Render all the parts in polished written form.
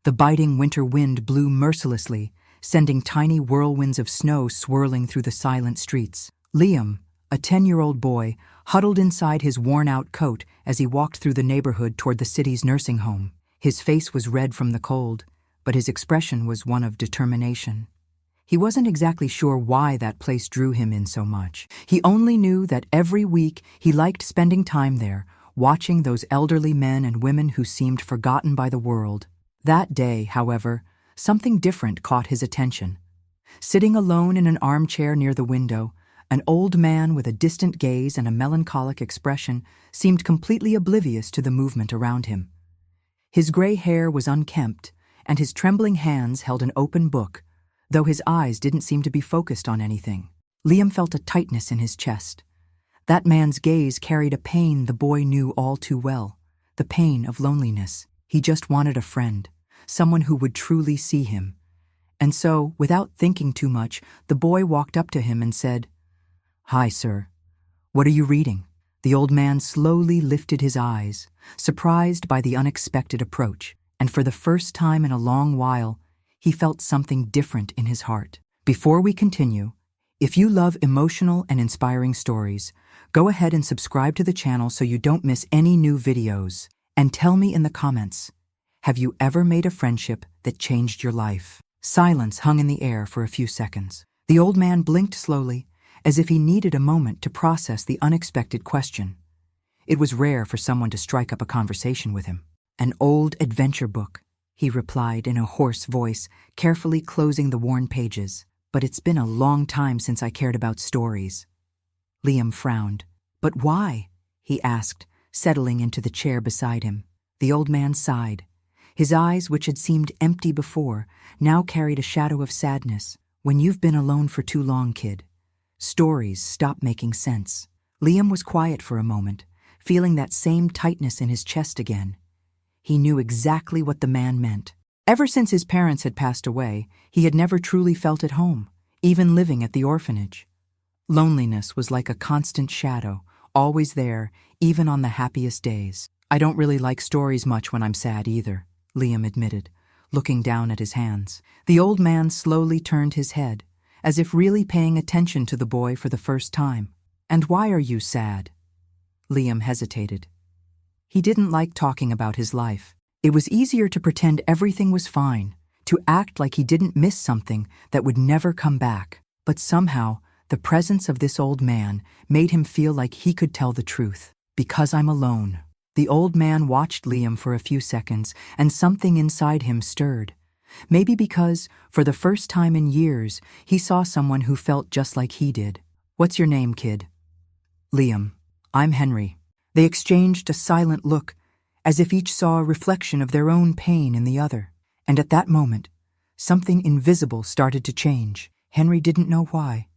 The biting winter wind blew mercilessly, sending tiny whirlwinds of snow swirling through the silent streets. Liam, a 10-year-old boy, huddled inside his worn-out coat as he walked through the neighborhood toward the city's nursing home. His face was red from the cold, but his expression was one of determination. He wasn't exactly sure why that place drew him in so much. He only knew that every week he liked spending time there, watching those elderly men and women who seemed forgotten by the world. That day, however, something different caught his attention. Sitting alone in an armchair near the window, an old man with a distant gaze and a melancholic expression seemed completely oblivious to the movement around him. His gray hair was unkempt, and his trembling hands held an open book, though his eyes didn't seem to be focused on anything. Liam felt a tightness in his chest. That man's gaze carried a pain the boy knew all too well, the pain of loneliness. He just wanted a friend, someone who would truly see him. And so, without thinking too much, the boy walked up to him and said, "Hi, sir. What are you reading?" The old man slowly lifted his eyes, surprised by the unexpected approach, and for the first time in a long while, he felt something different in his heart. Before we continue, if you love emotional and inspiring stories, go ahead and subscribe to the channel so you don't miss any new videos. And tell me in the comments, have you ever made a friendship that changed your life? Silence hung in the air for a few seconds. The old man blinked slowly, as if he needed a moment to process the unexpected question. It was rare for someone to strike up a conversation with him. "An old adventure book," he replied in a hoarse voice, carefully closing the worn pages. "But it's been a long time since I cared about stories." Liam frowned. "But why?" he asked, settling into the chair beside him. The old man sighed. His eyes, which had seemed empty before, now carried a shadow of sadness. "When you've been alone for too long, kid, stories stop making sense." Liam was quiet for a moment, feeling that same tightness in his chest again. He knew exactly what the man meant. Ever since his parents had passed away, he had never truly felt at home, even living at the orphanage. Loneliness was like a constant shadow, always there, even on the happiest days. "I don't really like stories much when I'm sad either," Liam admitted, looking down at his hands. The old man slowly turned his head, as if really paying attention to the boy for the first time. "And why are you sad?" Liam hesitated. He didn't like talking about his life. It was easier to pretend everything was fine, to act like he didn't miss something that would never come back. But somehow, the presence of this old man made him feel like he could tell the truth. "Because I'm alone." The old man watched Liam for a few seconds, and something inside him stirred. Maybe because, for the first time in years, he saw someone who felt just like he did. "What's your name, kid?" "Liam. I'm Henry." They exchanged a silent look, as if each saw a reflection of their own pain in the other. And at that moment, something invisible started to change. Henry didn't know why.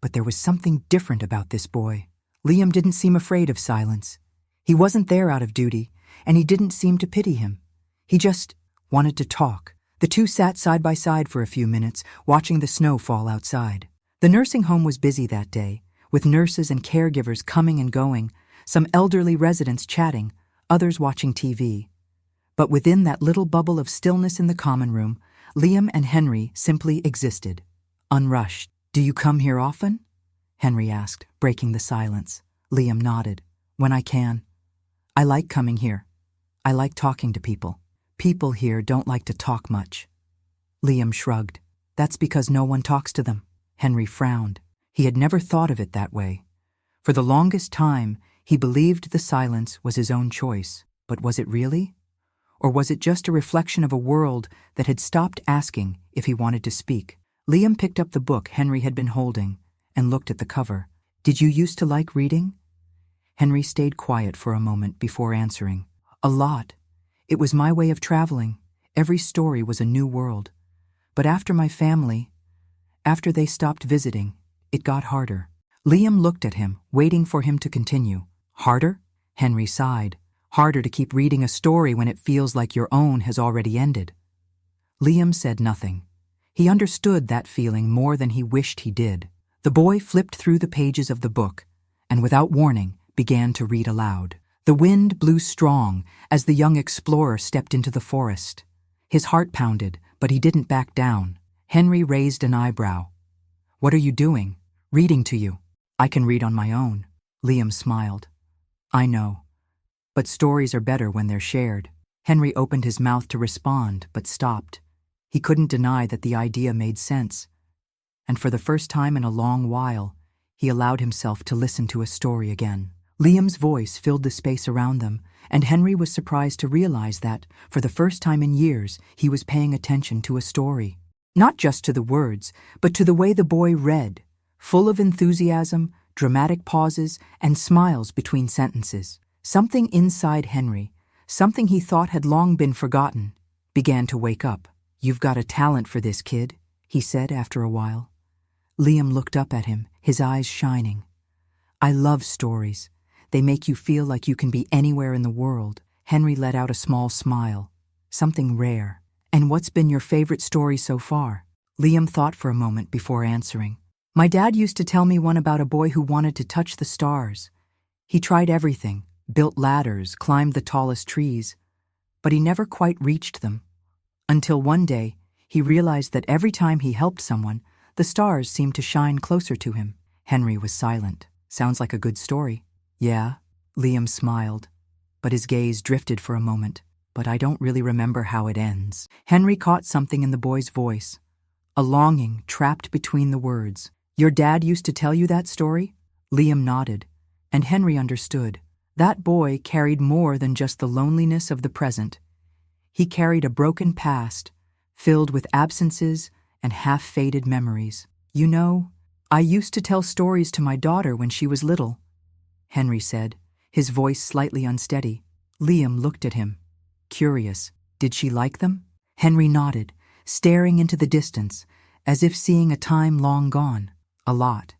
But there was something different about this boy. Liam didn't seem afraid of silence. He wasn't there out of duty, and he didn't seem to pity him. He just wanted to talk. The two sat side by side for a few minutes, watching the snow fall outside. The nursing home was busy that day, with nurses and caregivers coming and going, some elderly residents chatting, others watching TV. But within that little bubble of stillness in the common room, Liam and Henry simply existed, unrushed. "Do you come here often?" Henry asked, breaking the silence. Liam nodded. "When I can. I like coming here. I like talking to people. People here don't like to talk much." Liam shrugged. "That's because no one talks to them." Henry frowned. He had never thought of it that way. For the longest time, he believed the silence was his own choice. But was it really? Or was it just a reflection of a world that had stopped asking if he wanted to speak? Liam picked up the book Henry had been holding and looked at the cover. "Did you used to like reading?" Henry stayed quiet for a moment before answering. "A lot. It was my way of traveling. Every story was a new world. But after my family, after they stopped visiting, it got harder." Liam looked at him, waiting for him to continue. "Harder?" Henry sighed. "Harder to keep reading a story when it feels like your own has already ended." Liam said nothing. He understood that feeling more than he wished he did. The boy flipped through the pages of the book, and without warning, began to read aloud. The wind blew strong as the young explorer stepped into the forest. His heart pounded, but he didn't back down. Henry raised an eyebrow. "What are you doing?" "Reading to you." "I can read on my own." Liam smiled. "I know. But stories are better when they're shared." Henry opened his mouth to respond, but stopped. He couldn't deny that the idea made sense. And for the first time in a long while, he allowed himself to listen to a story again. Liam's voice filled the space around them, and Henry was surprised to realize that, for the first time in years, he was paying attention to a story. Not just to the words, but to the way the boy read, full of enthusiasm, dramatic pauses, and smiles between sentences. Something inside Henry, something he thought had long been forgotten, began to wake up. "You've got a talent for this, kid," he said after a while. Liam looked up at him, his eyes shining. "I love stories. They make you feel like you can be anywhere in the world." Henry let out a small smile. "Something rare. And what's been your favorite story so far?" Liam thought for a moment before answering. "My dad used to tell me one about a boy who wanted to touch the stars. He tried everything, built ladders, climbed the tallest trees, but he never quite reached them. Until one day, he realized that every time he helped someone, the stars seemed to shine closer to him." Henry was silent. "Sounds like a good story." "Yeah," Liam smiled, but his gaze drifted for a moment. "But I don't really remember how it ends." Henry caught something in the boy's voice, a longing trapped between the words. "Your dad used to tell you that story?" Liam nodded, and Henry understood. That boy carried more than just the loneliness of the present. He carried a broken past, filled with absences and half-faded memories. "You know, I used to tell stories to my daughter when she was little," Henry said, his voice slightly unsteady. Liam looked at him, curious. "Did she like them?" Henry nodded, staring into the distance, as if seeing a time long gone. "A lot.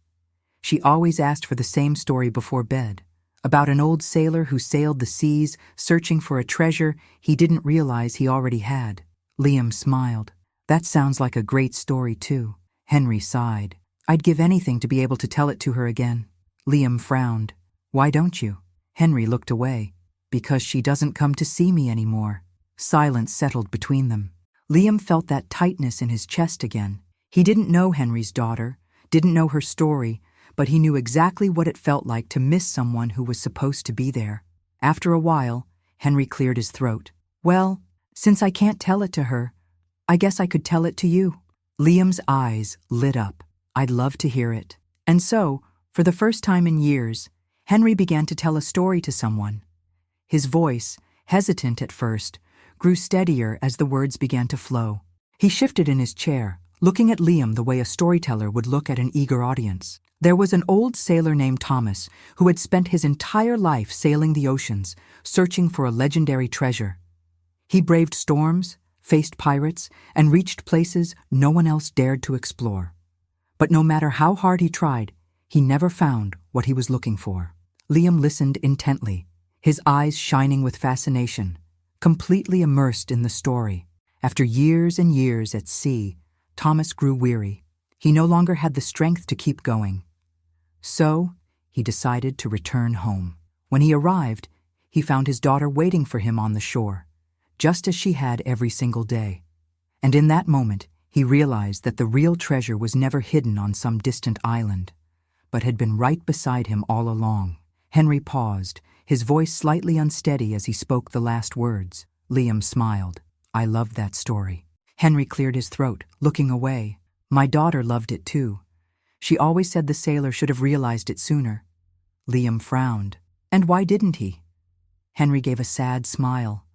She always asked for the same story before bed, about an old sailor who sailed the seas searching for a treasure he didn't realize he already had." Liam smiled. "That sounds like a great story, too." Henry sighed. "I'd give anything to be able to tell it to her again." Liam frowned. "Why don't you?" Henry looked away. "Because she doesn't come to see me anymore." Silence settled between them. Liam felt that tightness in his chest again. He didn't know Henry's daughter, didn't know her story, but he knew exactly what it felt like to miss someone who was supposed to be there. After a while, Henry cleared his throat. "Well, since I can't tell it to her, I guess I could tell it to you." Liam's eyes lit up. "I'd love to hear it." And so, for the first time in years, Henry began to tell a story to someone. His voice, hesitant at first, grew steadier as the words began to flow. He shifted in his chair, looking at Liam the way a storyteller would look at an eager audience. There was an old sailor named Thomas who had spent his entire life sailing the oceans, searching for a legendary treasure. He braved storms, faced pirates, and reached places no one else dared to explore. But no matter how hard he tried, he never found what he was looking for. Liam listened intently, his eyes shining with fascination, completely immersed in the story. After years and years at sea, Thomas grew weary. He no longer had the strength to keep going. So, he decided to return home. When he arrived, he found his daughter waiting for him on the shore, just as she had every single day. And in that moment, he realized that the real treasure was never hidden on some distant island, but had been right beside him all along. Henry paused, his voice slightly unsteady as he spoke the last words. Liam smiled. "I loved that story." Henry cleared his throat, looking away. "My daughter loved it too. She always said the sailor should have realized it sooner." Liam frowned. "And why didn't he?" Henry gave a sad smile.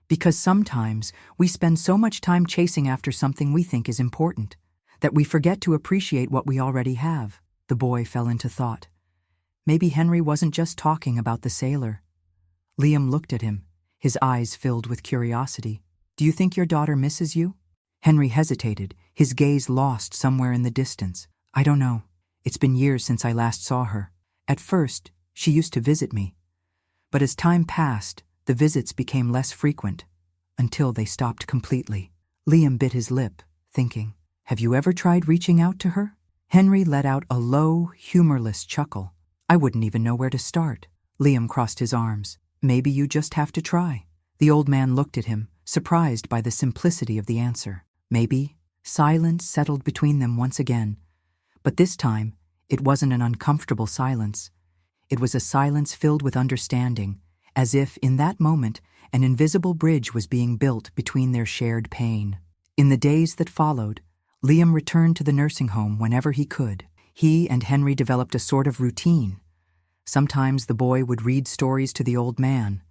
"Because sometimes we spend so much time chasing after something we think is important, that we forget to appreciate what we already have." The boy fell into thought. Maybe Henry wasn't just talking about the sailor. Liam looked at him, his eyes filled with curiosity. "Do you think your daughter misses you?" Henry hesitated, his gaze lost somewhere in the distance. "I don't know. It's been years since I last saw her. At first, she used to visit me. But as time passed, the visits became less frequent, until they stopped completely." Liam bit his lip, thinking, "Have you ever tried reaching out to her?" Henry let out a low, humorless chuckle. "I wouldn't even know where to start." Liam crossed his arms. "Maybe you just have to try." The old man looked at him, surprised by the simplicity of the answer. Maybe silence settled between them once again, but this time it wasn't an uncomfortable silence. It was a silence filled with understanding, as if, in that moment, an invisible bridge was being built between their shared pain. In the days that followed, Liam returned to the nursing home whenever he could. He and Henry developed a sort of routine. Sometimes the boy would read stories to the old man.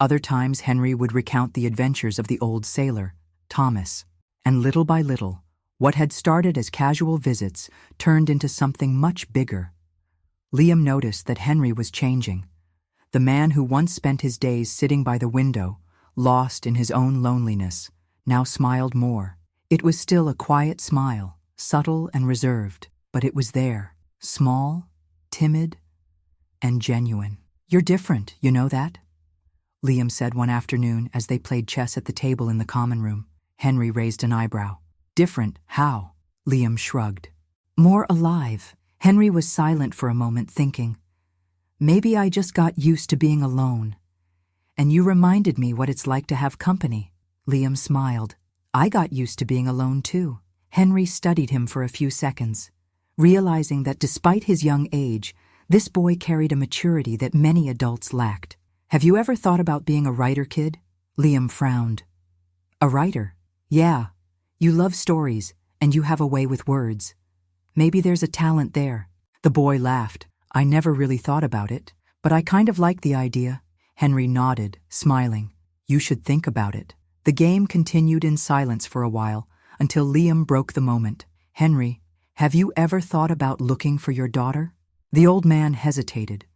Other times Henry would recount the adventures of the old sailor, Thomas. And little by little, what had started as casual visits turned into something much bigger. Liam noticed that Henry was changing. The man who once spent his days sitting by the window, lost in his own loneliness, now smiled more. It was still a quiet smile, subtle and reserved, but it was there, small, timid, and genuine. "You're different, you know that?" Liam said one afternoon as they played chess at the table in the common room. Henry raised an eyebrow. "Different, how?" Liam shrugged. "More alive." Henry was silent for a moment, thinking, "Maybe I just got used to being alone. And you reminded me what it's like to have company." Liam smiled. "I got used to being alone too." Henry studied him for a few seconds, realizing that despite his young age, this boy carried a maturity that many adults lacked. "Have you ever thought about being a writer, kid?" Liam frowned. "A writer? Yeah. You love stories, and you have a way with words. Maybe there's a talent there." The boy laughed. "I never really thought about it, but I kind of like the idea." Henry nodded, smiling. "You should think about it." The game continued in silence for a while, until Liam broke the moment. "Henry, have you ever thought about looking for your daughter?" The old man hesitated,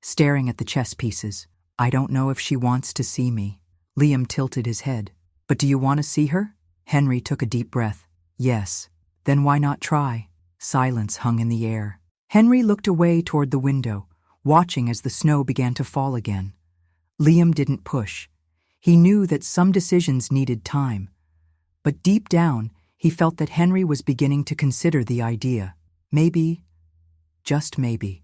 staring at the chess pieces. "I don't know if she wants to see me." Liam tilted his head. "But do you want to see her?" Henry took a deep breath. "Yes." "Then why not try?" Silence hung in the air. Henry looked away toward the window, watching as the snow began to fall again. Liam didn't push. He knew that some decisions needed time. But deep down, he felt that Henry was beginning to consider the idea. Maybe, just maybe,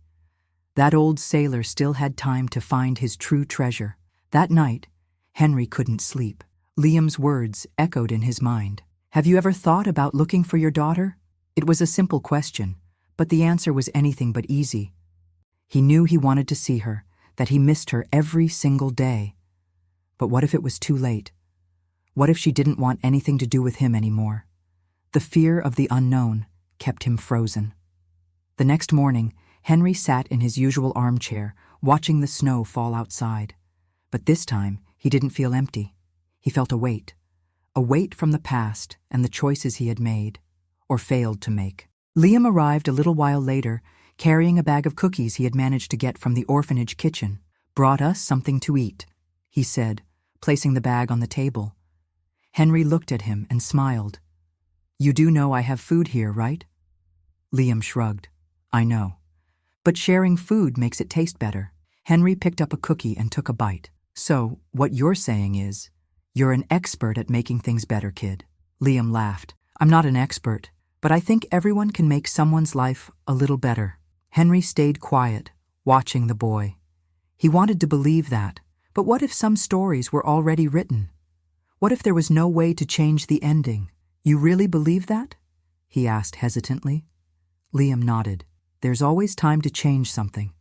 that old sailor still had time to find his true treasure. That night, Henry couldn't sleep. Liam's words echoed in his mind. "Have you ever thought about looking for your daughter?" It was a simple question, but the answer was anything but easy. He knew he wanted to see her, that he missed her every single day. But what if it was too late? What if she didn't want anything to do with him anymore? The fear of the unknown kept him frozen. The next morning, Henry sat in his usual armchair, watching the snow fall outside. But this time, he didn't feel empty. He felt a weight from the past and the choices he had made, or failed to make. Liam arrived a little while later, carrying a bag of cookies he had managed to get from the orphanage kitchen. "Brought us something to eat," he said, placing the bag on the table. Henry looked at him and smiled. "You do know I have food here, right?" Liam shrugged. "I know. But sharing food makes it taste better." Henry picked up a cookie and took a bite. "So, what you're saying is, you're an expert at making things better, kid." Liam laughed. "I'm not an expert, but I think everyone can make someone's life a little better." Henry stayed quiet, watching the boy. He wanted to believe that, but what if some stories were already written? What if there was no way to change the ending? "You really believe that?" he asked hesitantly. Liam nodded. "There's always time to change something."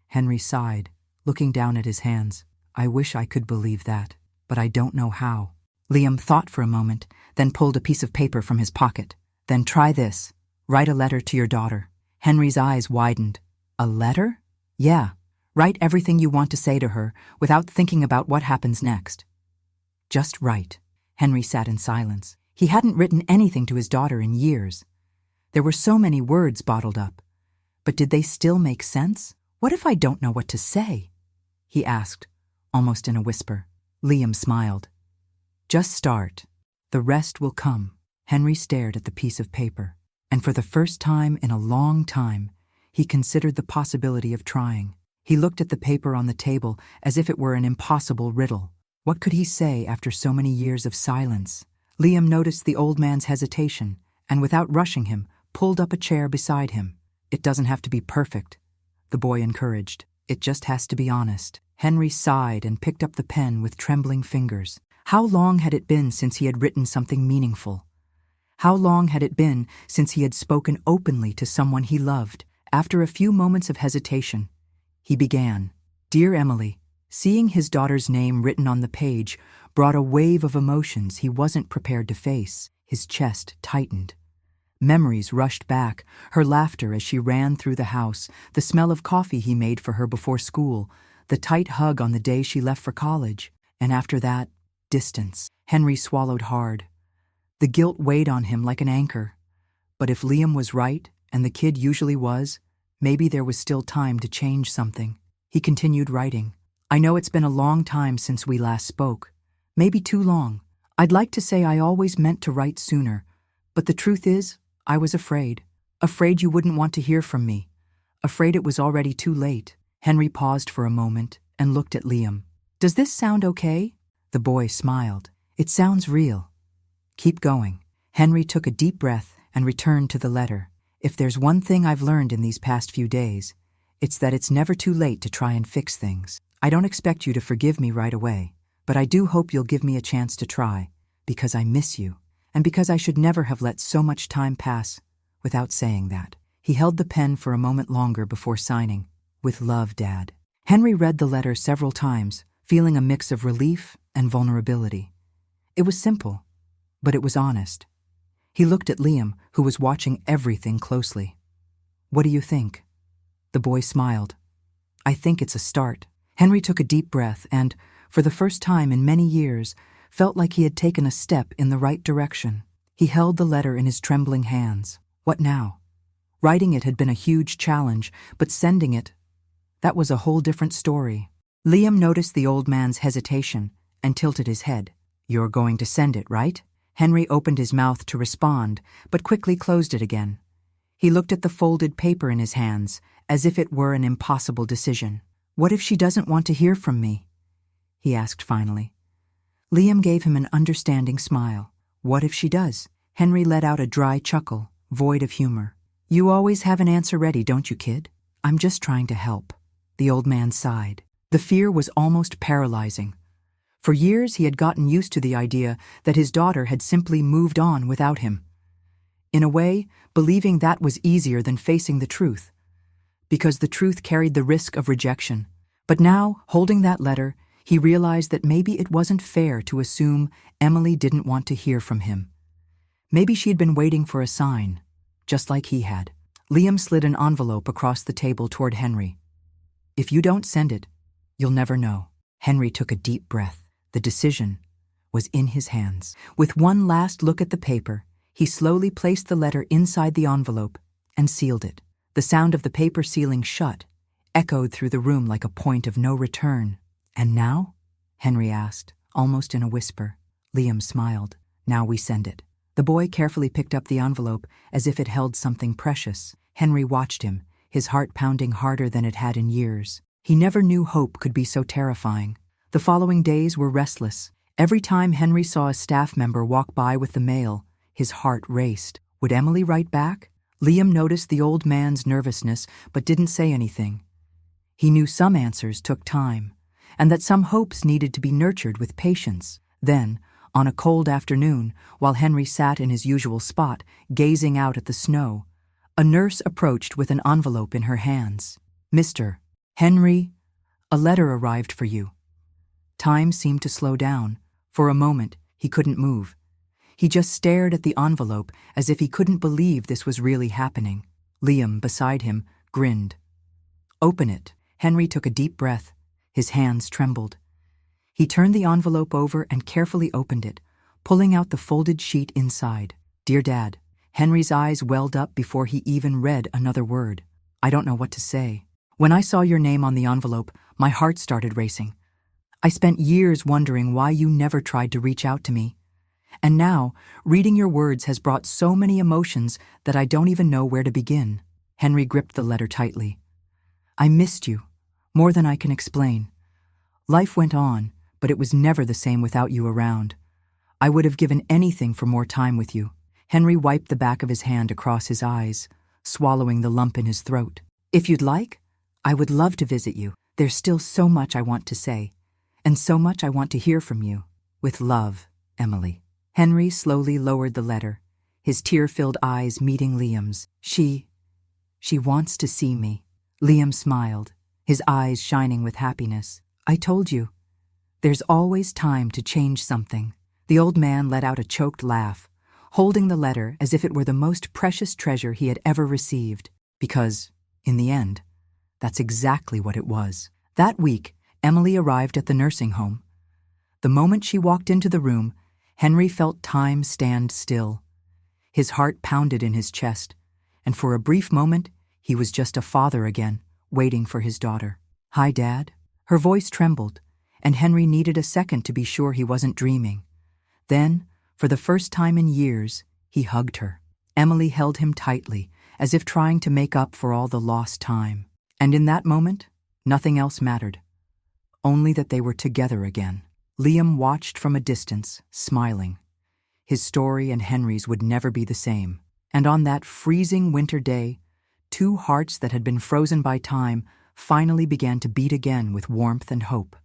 Henry sighed, looking down at his hands. "I wish I could believe that, but I don't know how." Liam thought for a moment, then pulled a piece of paper from his pocket. "Then try this. Write a letter to your daughter." Henry's eyes widened. "A letter?" "Yeah. Write everything you want to say to her without thinking about what happens next. Just write." Henry sat in silence. He hadn't written anything to his daughter in years. There were so many words bottled up. But did they still make sense? "What if I don't know what to say?" he asked, almost in a whisper. Liam smiled. "Just start. The rest will come." Henry stared at the piece of paper, and for the first time in a long time, he considered the possibility of trying. He looked at the paper on the table as if it were an impossible riddle. What could he say after so many years of silence? Liam noticed the old man's hesitation, and without rushing him, pulled up a chair beside him. "It doesn't have to be perfect," the boy encouraged. "It just has to be honest." Henry sighed and picked up the pen with trembling fingers. How long had it been since he had written something meaningful? How long had it been since he had spoken openly to someone he loved? After a few moments of hesitation, he began. Dear Emily, seeing his daughter's name written on the page brought a wave of emotions he wasn't prepared to face. His chest tightened. Memories rushed back, her laughter as she ran through the house, the smell of coffee he made for her before school, the tight hug on the day she left for college, and after that, distance. Henry swallowed hard. The guilt weighed on him like an anchor. But if Liam was right, and the kid usually was, maybe there was still time to change something. He continued writing. I know it's been a long time since we last spoke. Maybe too long. I'd like to say I always meant to write sooner, but the truth is, I was afraid. Afraid you wouldn't want to hear from me. Afraid it was already too late. Henry paused for a moment and looked at Liam. Does this sound okay? The boy smiled. It sounds real. Keep going. Henry took a deep breath and returned to the letter. If there's one thing I've learned in these past few days, it's that it's never too late to try and fix things. I don't expect you to forgive me right away, but I do hope you'll give me a chance to try, because I miss you, and because I should never have let so much time pass without saying that. He held the pen for a moment longer before signing, With love, Dad. Henry read the letter several times, feeling a mix of relief and vulnerability. It was simple, but it was honest. He looked at Liam, who was watching everything closely. What do you think? The boy smiled. I think it's a start. Henry took a deep breath and, for the first time in many years, felt like he had taken a step in the right direction. He held the letter in his trembling hands. What now? Writing it had been a huge challenge, but sending it, that was a whole different story. Liam noticed the old man's hesitation and tilted his head. You're going to send it, right? Henry opened his mouth to respond, but quickly closed it again. He looked at the folded paper in his hands, as if it were an impossible decision. What if she doesn't want to hear from me? He asked finally. Liam gave him an understanding smile. What if she does? Henry let out a dry chuckle, void of humor. You always have an answer ready, don't you, kid? I'm just trying to help. The old man sighed. The fear was almost paralyzing. For years he had gotten used to the idea that his daughter had simply moved on without him. In a way, believing that was easier than facing the truth, because the truth carried the risk of rejection. But now, holding that letter, he realized that maybe it wasn't fair to assume Emily didn't want to hear from him. Maybe she'd been waiting for a sign, just like he had. Liam slid an envelope across the table toward Henry. If you don't send it, you'll never know. Henry took a deep breath. The decision was in his hands. With one last look at the paper, he slowly placed the letter inside the envelope and sealed it. The sound of the paper sealing shut echoed through the room like a point of no return. And now? Henry asked, almost in a whisper. Liam smiled. Now we send it. The boy carefully picked up the envelope as if it held something precious. Henry watched him, his heart pounding harder than it had in years. He never knew hope could be so terrifying. The following days were restless. Every time Henry saw a staff member walk by with the mail, his heart raced. Would Emily write back? Liam noticed the old man's nervousness but didn't say anything. He knew some answers took time, and that some hopes needed to be nurtured with patience. Then, on a cold afternoon, while Henry sat in his usual spot, gazing out at the snow, a nurse approached with an envelope in her hands. Mr. Henry, a letter arrived for you. Time seemed to slow down. For a moment, he couldn't move. He just stared at the envelope as if he couldn't believe this was really happening. Liam, beside him, grinned. Open it. Henry took a deep breath. His hands trembled. He turned the envelope over and carefully opened it, pulling out the folded sheet inside. Dear Dad. Henry's eyes welled up before he even read another word. I don't know what to say. When I saw your name on the envelope, my heart started racing. I spent years wondering why you never tried to reach out to me. And now, reading your words has brought so many emotions that I don't even know where to begin. Henry gripped the letter tightly. I missed you, more than I can explain. Life went on, but it was never the same without you around. I would have given anything for more time with you. Henry wiped the back of his hand across his eyes, swallowing the lump in his throat. If you'd like, I would love to visit you. There's still so much I want to say, and so much I want to hear from you. With love, Emily. Henry slowly lowered the letter, his tear-filled eyes meeting Liam's. She wants to see me. Liam smiled, his eyes shining with happiness. I told you. There's always time to change something. The old man let out a choked laugh, holding the letter as if it were the most precious treasure he had ever received. Because, in the end, that's exactly what it was. That week, Emily arrived at the nursing home. The moment she walked into the room, Henry felt time stand still. His heart pounded in his chest, and for a brief moment, he was just a father again, waiting for his daughter. Hi, Dad. Her voice trembled, and Henry needed a second to be sure he wasn't dreaming. Then, for the first time in years, he hugged her. Emily held him tightly, as if trying to make up for all the lost time. And in that moment, nothing else mattered. Only that they were together again. Liam watched from a distance, smiling. His story and Henry's would never be the same. And on that freezing winter day, two hearts that had been frozen by time finally began to beat again with warmth and hope.